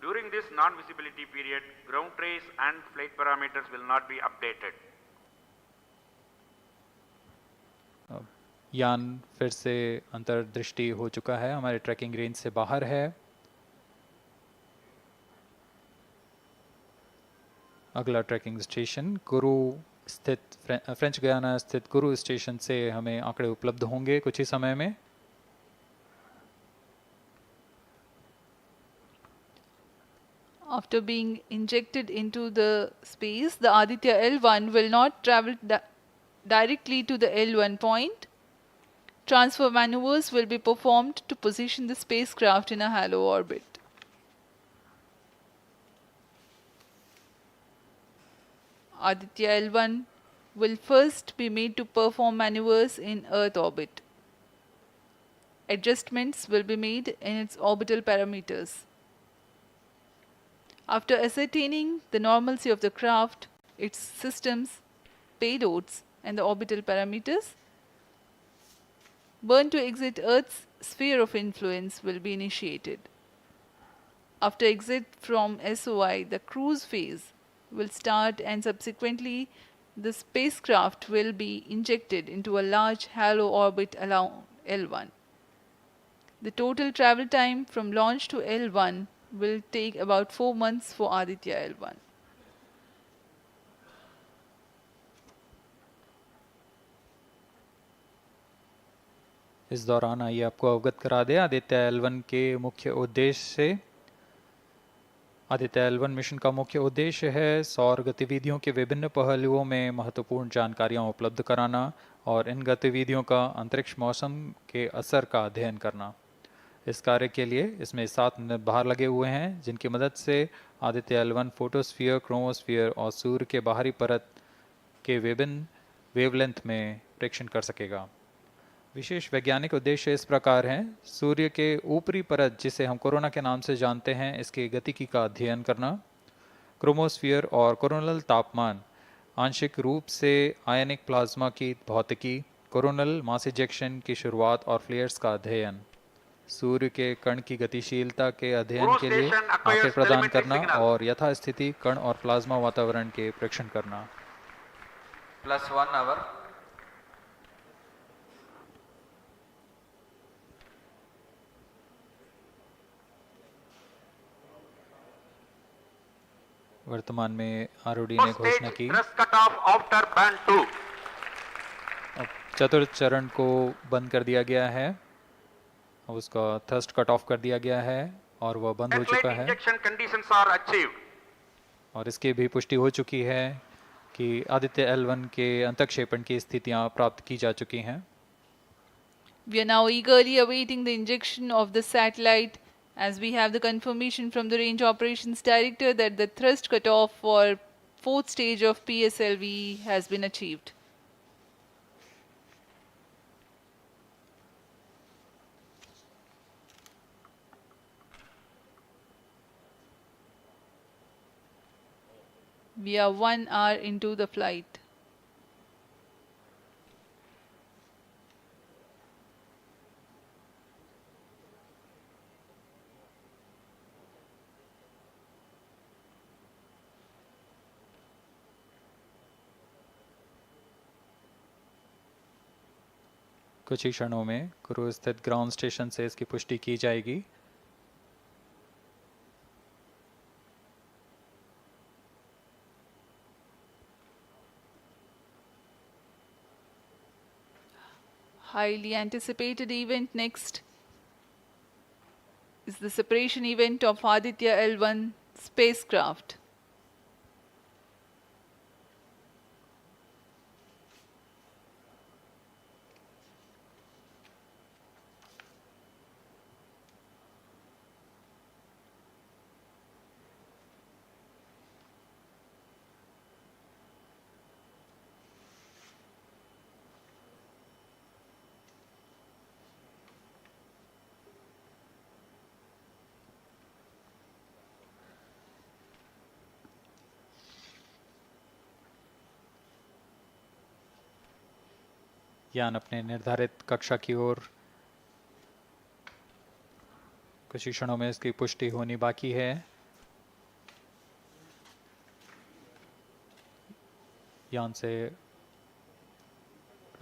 During this non-visibility period, ground trace and flight parameters will not be updated. यान फिर से अंतर्दृष्टि हो चुका है, हमारे ट्रैकिंग रेंज से बाहर है। अगला ट्रैकिंग स्टेशन गुरु स्थित फ्रेंच गयाना स्थित गुरु स्टेशन से हमें आंकड़े उपलब्ध होंगे कुछ ही समय में। After being injected into the space, the Aditya-L1 will not travel directly to the L1 point. Transfer maneuvers will be performed to position the spacecraft in a halo orbit. Aditya-L1 will first be made to perform maneuvers in Earth orbit. Adjustments will be made in its orbital parameters. After ascertaining the normalcy of the craft, its systems, payloads, and the orbital parameters, burn to exit Earth's sphere of influence will be initiated. After exit from SOI, the cruise phase will start and subsequently the spacecraft will be injected into a large halo orbit along L1. The total travel time from launch to L1 will take about 4 months for Aditya-L1. इस दौरान आइए आपको अवगत करा दें आदित्य-L1 के मुख्य उद्देश्य से। आदित्य-L1 मिशन का मुख्य उद्देश्य है सौर गतिविधियों के विभिन्न पहलुओं में महत्वपूर्ण जानकारियां उपलब्ध कराना और इन गतिविधियों का अंतरिक्ष मौसम के असर का अध्ययन करना। इस कार्य के लिए इसमें 7 निर्भार लगे हुए हैं जिनकी मदद से आदित्य-L1 फोटोस्फीयर, क्रोमोस्फीयर और सूर्य के बाहरी परत के विभिन्न वेवलेंथ में प्रेक्षण कर सकेगा। विशेष वैज्ञानिक उद्देश्य इस प्रकार हैं: सूर्य के ऊपरी परत जिसे हम कोरोना के नाम से जानते हैं, इसके गतिकी का अध्ययन करना, क्रोमोस्फीयर और कोरोनल तापमान, आंशिक रूप से आयनिक प्लाज्मा की भौतिकी, कोरोनल मास इजेक्शन की शुरुआत और फ्लेयर्स का अध्ययन, सूर्य के कण की गतिशीलता के अध्ययन के लिए आंकड़े प्रदान करना और यथास्थिति कण और प्लाज्मा वातावरण के प्रेक्षण करना। +1 hour. वर्तमान में आरओडी ने घोषणा की अब चतुर्थ चरण को बंद कर दिया गया है, अब उसका थ्रस्ट कट ऑफ कर दिया गया है और वह बंद हो चुका है और इसकी भी पुष्टि हो चुकी है कि आदित्य-L1 के अंतःक्षेपण की स्थितियां प्राप्त की जा चुकी हैं। We are now eagerly awaiting the injection of the satellite as we have the confirmation from the Range Operations Director that the thrust cutoff for 4th stage of PSLV has been achieved. We are 1 hour into the flight. कुछ ही क्षणों में कुरु स्थित ground station से इसकी पुष्टि की जाएगी। Highly anticipated event next is the separation event of Aditya-L1 spacecraft. यान अपने निर्धारित कक्षा की ओर कुछ ही क्षणों में इसकी पुष्टि होनी बाकी है। यान से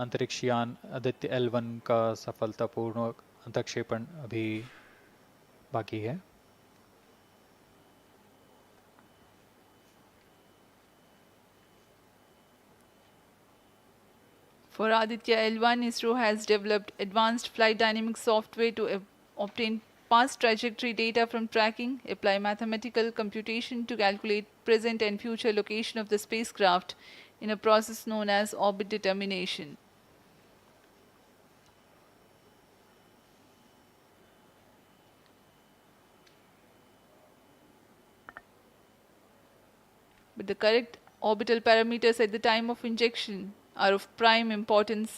अंतरिक्ष यान आदित्य-L1 का सफलतापूर्ण अंतक्षेपण अभी बाकी है। For Aditya-L1, ISRO has developed advanced flight dynamic software to obtain past trajectory data from tracking, apply mathematical computation to calculate present and future location of the spacecraft in a process known as orbit determination. But the correct orbital parameters at the time of injection are of prime importance.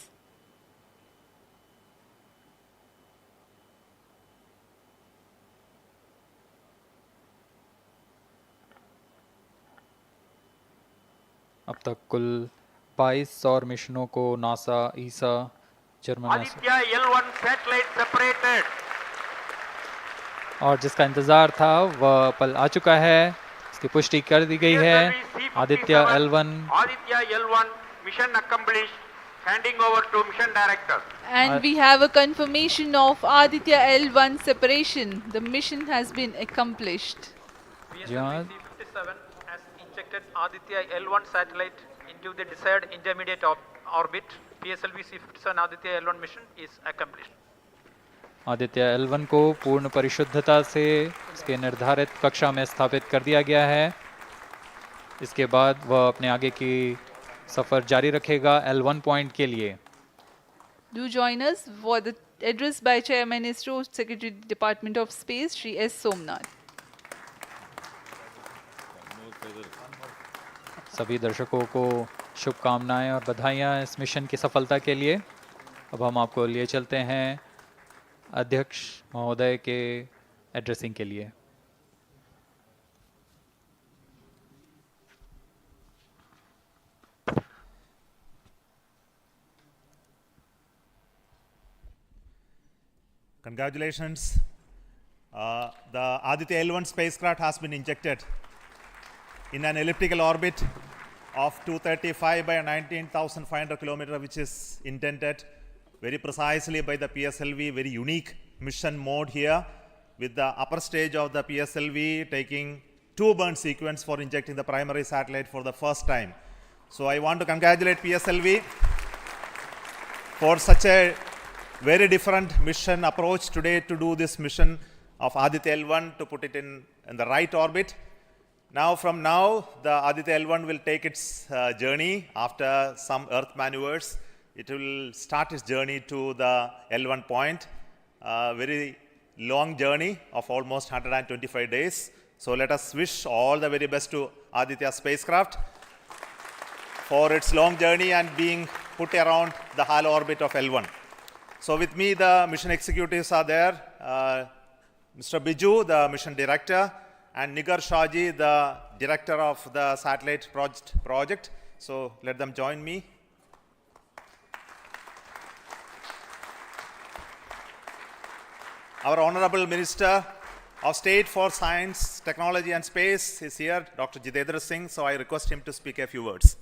अब तक कुल 22 सौर मिशनों को NASA, ईसा, Germany Aditya-L1 satellite separated. और जिसका इंतजार था वह पल आ चुका है, इसकी पुष्टि कर दी गई है। PSLV-C57, आदित्य-L1 Aditya-L1 mission accomplished. Handing over to mission director. And we have a confirmation of Aditya-L1 separation. The mission has been accomplished. PSLV-C57 has injected Aditya-L1 satellite into the desired intermediate orbit. PSLV-C57 Aditya-L1 mission is accomplished. आदित्य-L1 को पूर्ण परिशुद्धता से इसके निर्धारित कक्षा में स्थापित कर दिया गया है। इसके बाद वह अपने आगे की सफर जारी रखेगा L1 पॉइंट के लिए। Do join us for the address by Chairman ISRO, Secretary Department of Space, Shri S. Somnath. सभी दर्शकों को शुभकामनाएं और बधाइयां इस मिशन की सफलता के लिए। अब हम आपको लिए चलते हैं अध्यक्ष महोदय के एड्रेसिंग के लिए। Congratulations. The Aditya-L1 spacecraft has been injected in an elliptical orbit of 235 by 19,500 kilometers, which is intended very precisely by the PSLV, very unique mission mode here, with the upper stage of the PSLV taking 2 burn sequence for injecting the primary satellite for the first time. So I want to congratulate PSLV for such a very different mission approach today to do this mission of Aditya-L1 to put it in the right orbit. Now, from now, the Aditya-L1 will take its journey after some Earth maneuvers. It will start its journey to the L1 point, a very long journey of almost 125 days. So let us wish all the very best to Aditya spacecraft for its long journey and being put around the halo orbit of L1. So with me, the mission executives are there. Mr. Biju, the mission director, and Nigar Shahji, the director of the satellite project. So let them join me. Our Honorable Minister of State for Science, Technology and Space is here, Dr. Jitendra Singh. So I request him to speak a few words.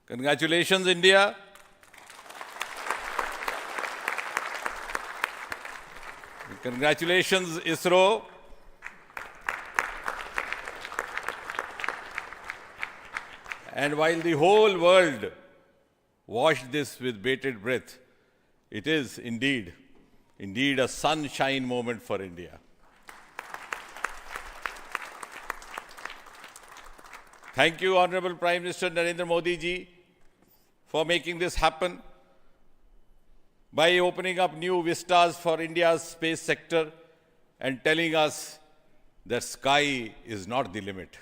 Congratulations, India. Congratulations, ISRO. And while the whole world watched this with bated breath, it is indeed a sunshine moment for India. Thank you, Honorable Prime Minister Narendra Modi ji, for making this happen by opening up new vistas for India's space sector and telling us that sky is not the limit.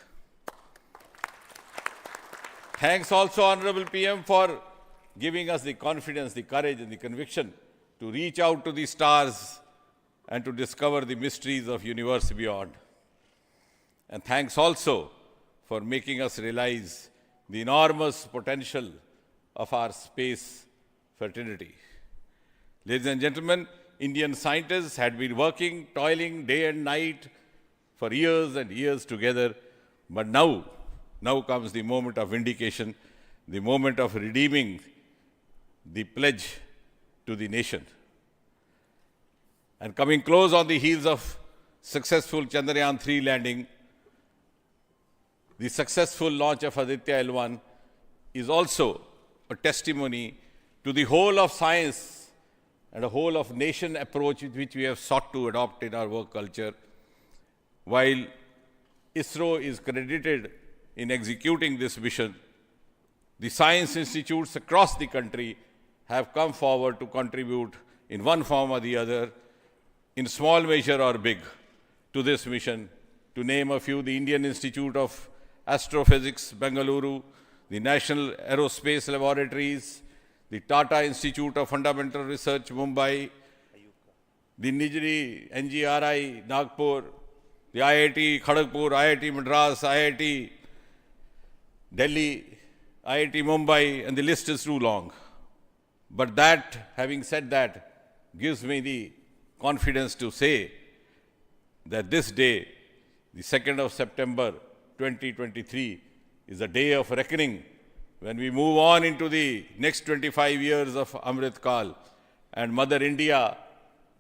Thanks also, Honorable PM, for giving us the confidence, the courage and the conviction to reach out to the stars and to discover the mysteries of universe beyond. And thanks also for making us realize the enormous potential of our space fraternity. Ladies and gentlemen, Indian scientists had been working, toiling day and night for years and years together, but now comes the moment of vindication, the moment of redeeming the pledge to the nation. And coming close on the heels of successful Chandrayaan-3 landing, the successful launch of Aditya-L1 is also a testimony to the whole of science and a whole of nation approach which we have sought to adopt in our work culture. While ISRO is credited in executing this mission, the science institutes across the country have come forward to contribute in one form or the other, in small measure or big, to this mission. To name a few, the Indian Institute of Astrophysics, Bengaluru, the National Aerospace Laboratories, the Tata Institute of Fundamental Research, Mumbai, the Nijri NGRI, Nagpur, the IIT Kharagpur, IIT Madras, IIT Delhi, IIT Mumbai, and the list is too long. But that, having said that, gives me the confidence to say that this day, the 2nd of September 2023, is a day of reckoning when we move on into the next 25 years of Amrit Kal, and Mother India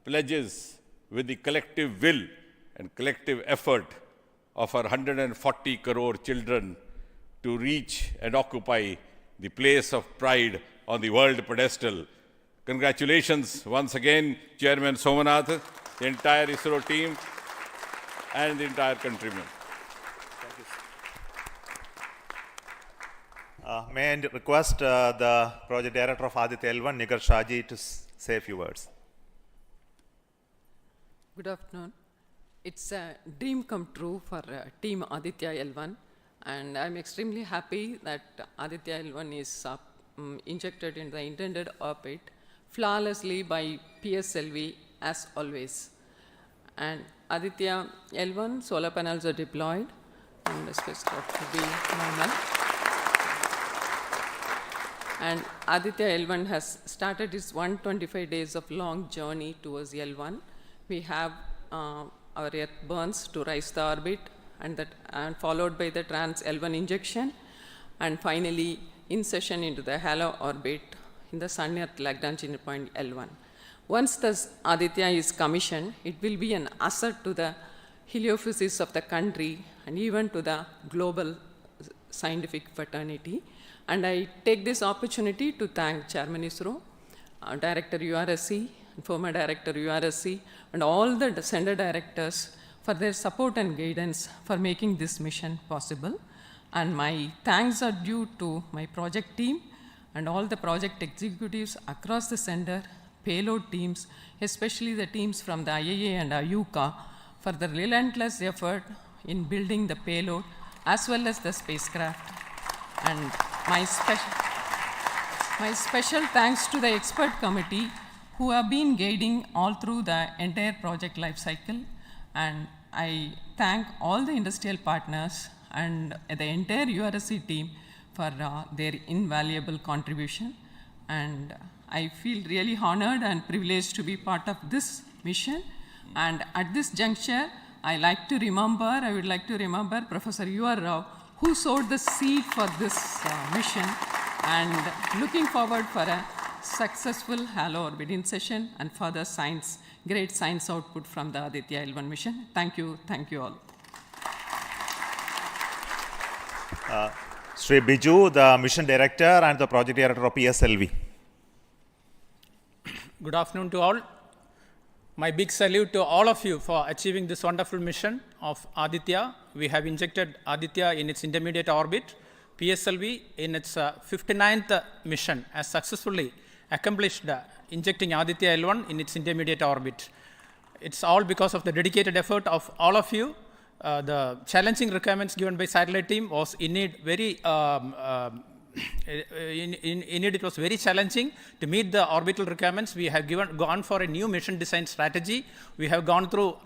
pledges with the collective will and collective effort of our 140 crore children to reach and occupy the place of pride on the world pedestal. Congratulations once again, Chairman Somanath, the entire ISRO team, and the entire countrymen. Thank you. May I request the Project Director of Aditya-L1, Nigar Shaji, to say a few words. Good afternoon. It's a dream come true for Team Aditya-L1, and I'm extremely happy that Aditya-L1 is injected in the intended orbit flawlessly by PSLV as always. And Aditya-L1 solar panels are deployed and the spacecraft will be normal. And Aditya-L1 has started its 125 days of long journey towards L1. We have our Earth burns to rise the orbit, and followed by the trans-L1 injection, and finally insertion into the halo orbit in the Sun-Earth Lagrange point L1. Once the Aditya is commissioned, it will be an asset to the heliophysics of the country and even to the global scientific fraternity. And I take this opportunity to thank Chairman ISRO, Director URSC, former Director URSC, and all the Center Directors for their support and guidance for making this mission possible. And my thanks are due to my project team and all the project executives across the center, payload teams, especially the teams from the IAA and IUCA, for the relentless effort in building the payload as well as the spacecraft. And my special thanks to the expert committee who have been guiding all through the entire project life cycle. And I thank all the industrial partners and the entire URSC team for their invaluable contribution. And I feel really honored and privileged to be part of this mission. And at this juncture, I would like to remember Professor U.R. Rao, who sowed the seed for this mission, and looking forward for a successful halo orbit insertion and further great science output from the Aditya-L1 mission. Thank you all. Sri Biju, the Mission Director and the Project Director of PSLV. Good afternoon to all. My big salute to all of you for achieving this wonderful mission of Aditya. We have injected Aditya in its intermediate orbit. PSLV in its 59th mission has successfully accomplished injecting Aditya-L1 in its intermediate orbit. It's all because of the dedicated effort of all of you. The challenging requirements given by satellite team was indeed very it was very challenging to meet the orbital requirements. We have gone for a new mission design strategy. We have gone through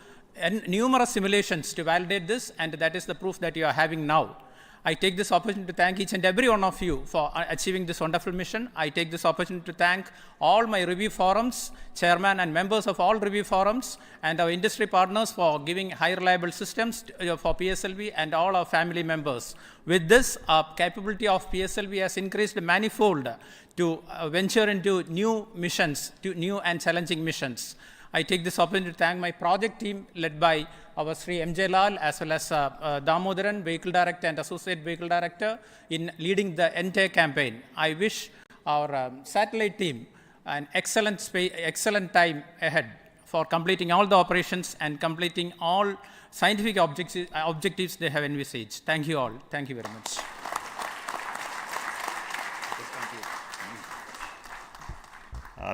numerous simulations to validate this, and that is the proof that you are having now. I take this opportunity to thank each and every one of you for achieving this wonderful mission. I take this opportunity to thank all my review forums, chairman and members of all review forums, and our industry partners for giving high reliable systems for PSLV, and all our family members. With this, our capability of PSLV has increased manifold to venture into new missions, to new and challenging missions. I take this opportunity to thank my project team led by our Sri M.J. Lal, as well as Damodaran, Vehicle Director and Associate Vehicle Director, in leading the entire campaign. I wish our satellite team an excellent time ahead for completing all the operations and completing all scientific objectives they have envisaged. Thank you all. Thank you very much.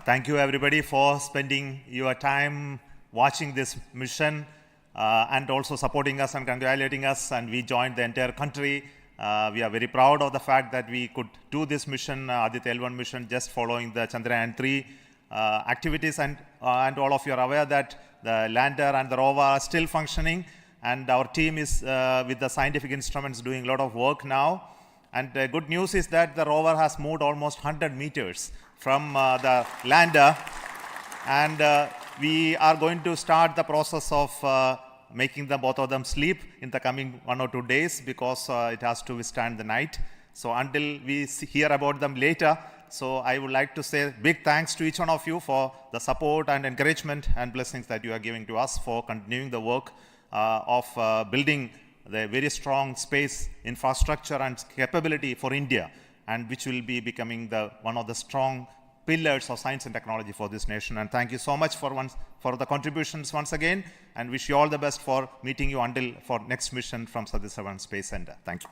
Thank you everybody for spending your time watching this mission and also supporting us and congratulating us, and we joined the entire country. We are very proud of the fact that we could do this mission, Aditya-L1 mission, just following the Chandrayaan-3 activities, and all of you are aware that the lander and the rover are still functioning, and our team is with the scientific instruments doing a lot of work now. And the good news is that the rover has moved almost 100 meters from the lander, and we are going to start the process of making both of them sleep in the coming 1 or 2 days, because it has to withstand the night. So until we hear about them later, so I would like to say big thanks to each one of you for the support and encouragement and blessings that you are giving to us for continuing the work of building the very strong space infrastructure and capability for India, and which will be becoming one of the strong pillars of science and technology for this nation. And thank you so much for the contributions once again, and wish you all the best for meeting you for next mission from Satish Dhawan Space Center. Thank you.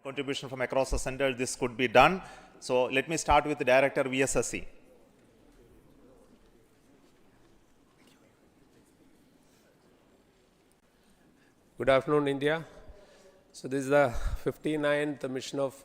Contribution from across the center, this could be done. So let me start with the Director VSSC. Good afternoon, India. So this is the 59th mission of